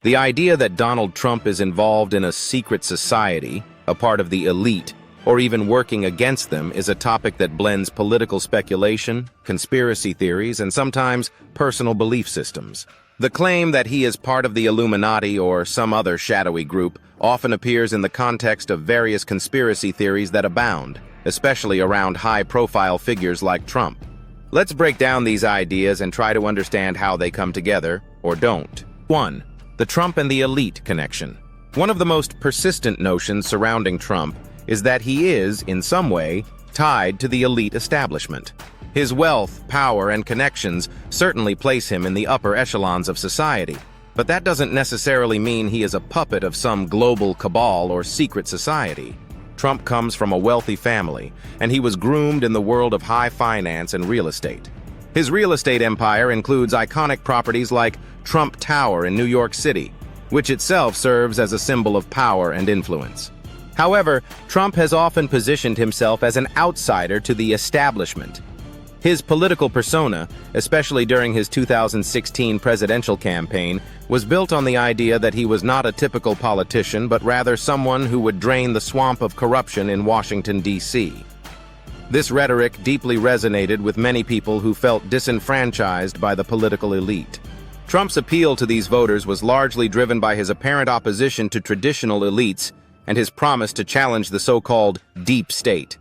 The idea that Donald Trump is involved in a secret society, a part of the elite, or even working against them is a topic that blends political speculation, conspiracy theories, and sometimes personal belief systems. The claim that he is part of the Illuminati or some other shadowy group often appears in the context of various conspiracy theories that abound, especially around high-profile figures like Trump. Let's break down these ideas and try to understand how they come together, or don't. 1. The Trump and the elite connection. One of the most persistent notions surrounding Trump is that he is, in some way, tied to the elite establishment. His wealth, power, and connections certainly place him in the upper echelons of society, but that doesn't necessarily mean he is a puppet of some global cabal or secret society. Trump comes from a wealthy family, and he was groomed in the world of high finance and real estate. His real estate empire includes iconic properties like Trump Tower in New York City, which itself serves as a symbol of power and influence. However, Trump has often positioned himself as an outsider to the establishment. His political persona, especially during his 2016 presidential campaign, was built on the idea that he was not a typical politician, but rather someone who would drain the swamp of corruption in Washington, D.C. This rhetoric deeply resonated with many people who felt disenfranchised by the political elite. Trump's appeal to these voters was largely driven by his apparent opposition to traditional elites and his promise to challenge the so-called deep state.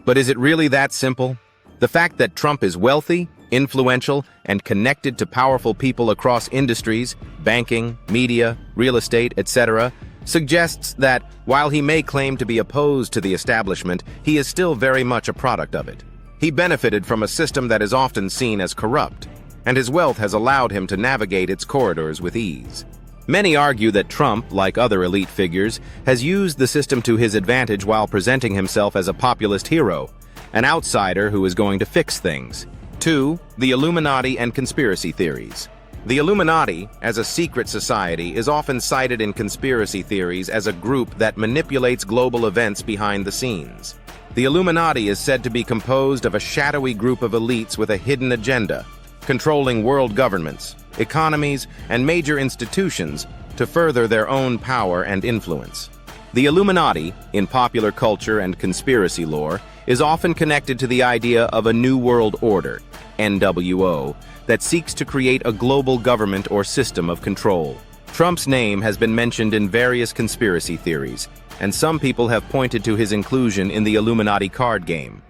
But is it really that simple? The fact that Trump is wealthy, influential, and connected to powerful people across industries, banking, media, real estate, etc., suggests that, while he may claim to be opposed to the establishment, he is still very much a product of it. He benefited from a system that is often seen as corrupt, and his wealth has allowed him to navigate its corridors with ease. Many argue that Trump, like other elite figures, has used the system to his advantage while presenting himself as a populist hero, an outsider who is going to fix things. 2. The Illuminati and conspiracy theories. The Illuminati, as a secret society, is often cited in conspiracy theories as a group that manipulates global events behind the scenes. The Illuminati is said to be composed of a shadowy group of elites with a hidden agenda, controlling world governments, economies, and major institutions to further their own power and influence. The Illuminati, in popular culture and conspiracy lore, is often connected to the idea of a New World Order, NWO, that seeks to create a global government or system of control. Trump's name has been mentioned in various conspiracy theories, and some people have pointed to his inclusion in the Illuminati card game,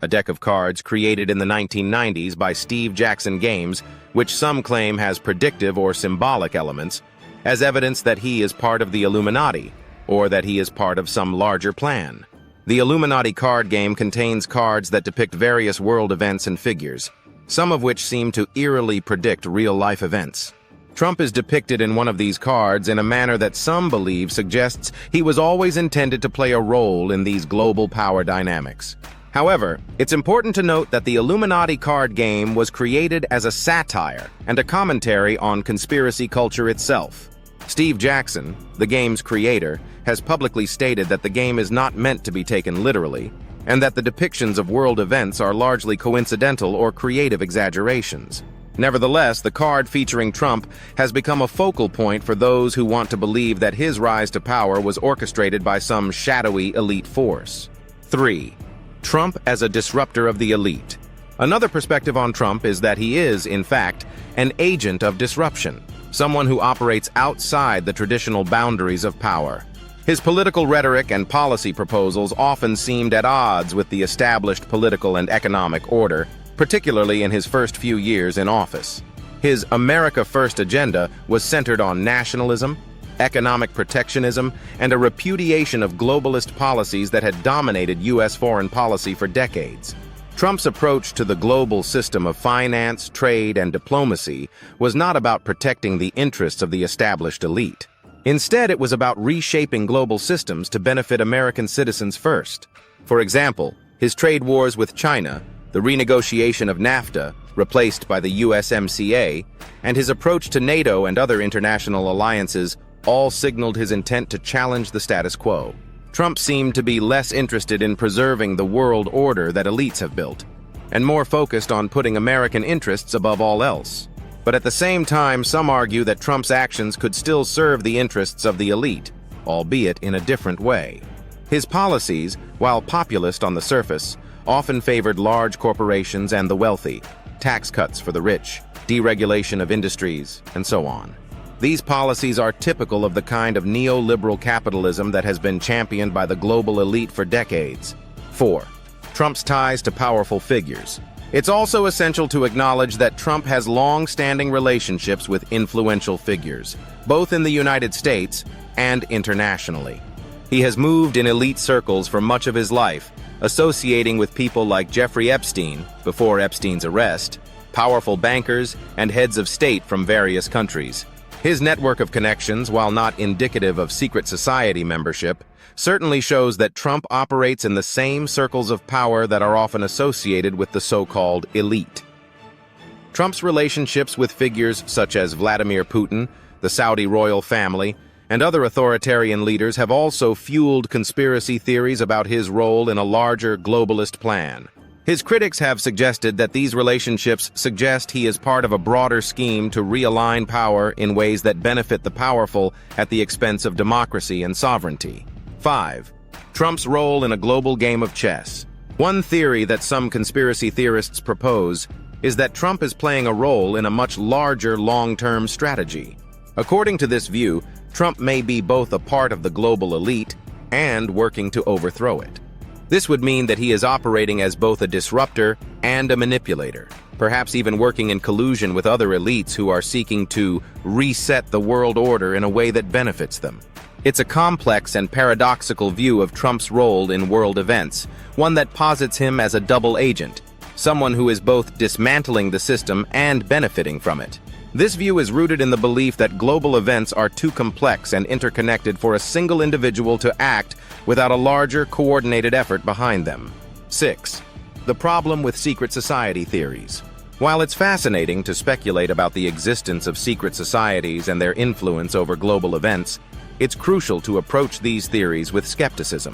a deck of cards created in the 1990s by Steve Jackson Games, which some claim has predictive or symbolic elements, as evidence that he is part of the Illuminati, or that he is part of some larger plan. The Illuminati card game contains cards that depict various world events and figures, some of which seem to eerily predict real-life events. Trump is depicted in one of these cards in a manner that some believe suggests he was always intended to play a role in these global power dynamics. However, it's important to note that the Illuminati card game was created as a satire and a commentary on conspiracy culture itself. Steve Jackson, the game's creator, has publicly stated that the game is not meant to be taken literally, and that the depictions of world events are largely coincidental or creative exaggerations. Nevertheless, the card featuring Trump has become a focal point for those who want to believe that his rise to power was orchestrated by some shadowy elite force. 3. Trump as a disruptor of the elite. Another perspective on Trump is that he is, in fact, an agent of disruption, someone who operates outside the traditional boundaries of power. His political rhetoric and policy proposals often seemed at odds with the established political and economic order, particularly in his first few years in office. His America First agenda was centered on nationalism, economic protectionism, and a repudiation of globalist policies that had dominated U.S. foreign policy for decades. Trump's approach to the global system of finance, trade, and diplomacy was not about protecting the interests of the established elite. Instead, it was about reshaping global systems to benefit American citizens first. For example, his trade wars with China, the renegotiation of NAFTA, replaced by the USMCA, and his approach to NATO and other international alliances all signaled his intent to challenge the status quo. Trump seemed to be less interested in preserving the world order that elites have built, and more focused on putting American interests above all else. But at the same time, some argue that Trump's actions could still serve the interests of the elite, albeit in a different way. His policies, while populist on the surface, often favored large corporations and the wealthy, tax cuts for the rich, deregulation of industries, and so on. These policies are typical of the kind of neoliberal capitalism that has been championed by the global elite for decades. 4. Trump's ties to powerful figures. It's also essential to acknowledge that Trump has long-standing relationships with influential figures, both in the United States and internationally. He has moved in elite circles for much of his life, associating with people like Jeffrey Epstein, before Epstein's arrest, powerful bankers, and heads of state from various countries. His network of connections, while not indicative of secret society membership, certainly shows that Trump operates in the same circles of power that are often associated with the so-called elite. Trump's relationships with figures such as Vladimir Putin, the Saudi royal family, and other authoritarian leaders have also fueled conspiracy theories about his role in a larger globalist plan. His critics have suggested that these relationships suggest he is part of a broader scheme to realign power in ways that benefit the powerful at the expense of democracy and sovereignty. 5. Trump's role in a global game of chess. One theory that some conspiracy theorists propose is that Trump is playing a role in a much larger long-term strategy. According to this view, Trump may be both a part of the global elite and working to overthrow it. This would mean that he is operating as both a disruptor and a manipulator, perhaps even working in collusion with other elites who are seeking to reset the world order in a way that benefits them. It's a complex and paradoxical view of Trump's role in world events, one that posits him as a double agent, someone who is both dismantling the system and benefiting from it. This view is rooted in the belief that global events are too complex and interconnected for a single individual to act without a larger, coordinated effort behind them. 6. The problem with secret society theories. While it's fascinating to speculate about the existence of secret societies and their influence over global events, it's crucial to approach these theories with skepticism.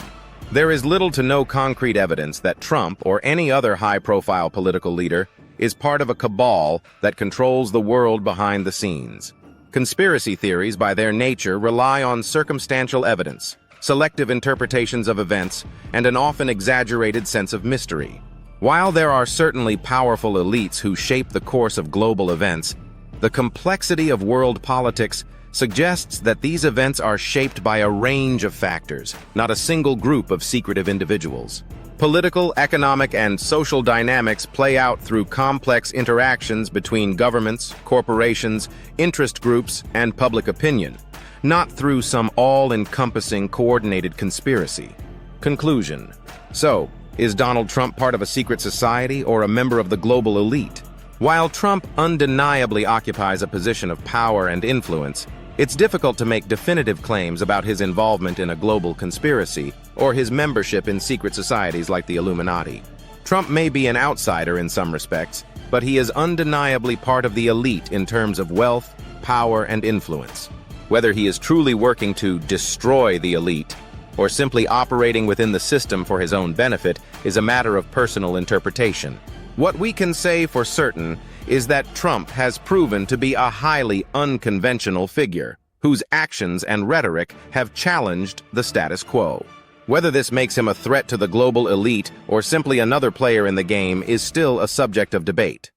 There is little to no concrete evidence that Trump or any other high-profile political leader is part of a cabal that controls the world behind the scenes. Conspiracy theories, by their nature, rely on circumstantial evidence, selective interpretations of events, and an often exaggerated sense of mystery. While there are certainly powerful elites who shape the course of global events, the complexity of world politics suggests that these events are shaped by a range of factors, not a single group of secretive individuals. Political, economic, and social dynamics play out through complex interactions between governments, corporations, interest groups, and public opinion, not through some all-encompassing coordinated conspiracy. Conclusion. So, is Donald Trump part of a secret society or a member of the global elite? While Trump undeniably occupies a position of power and influence, it's difficult to make definitive claims about his involvement in a global conspiracy or his membership in secret societies like the Illuminati. Trump may be an outsider in some respects, but he is undeniably part of the elite in terms of wealth, power, and influence. Whether he is truly working to destroy the elite or simply operating within the system for his own benefit is a matter of personal interpretation. What we can say for certain is that Trump has proven to be a highly unconventional figure, whose actions and rhetoric have challenged the status quo. Whether this makes him a threat to the global elite or simply another player in the game is still a subject of debate.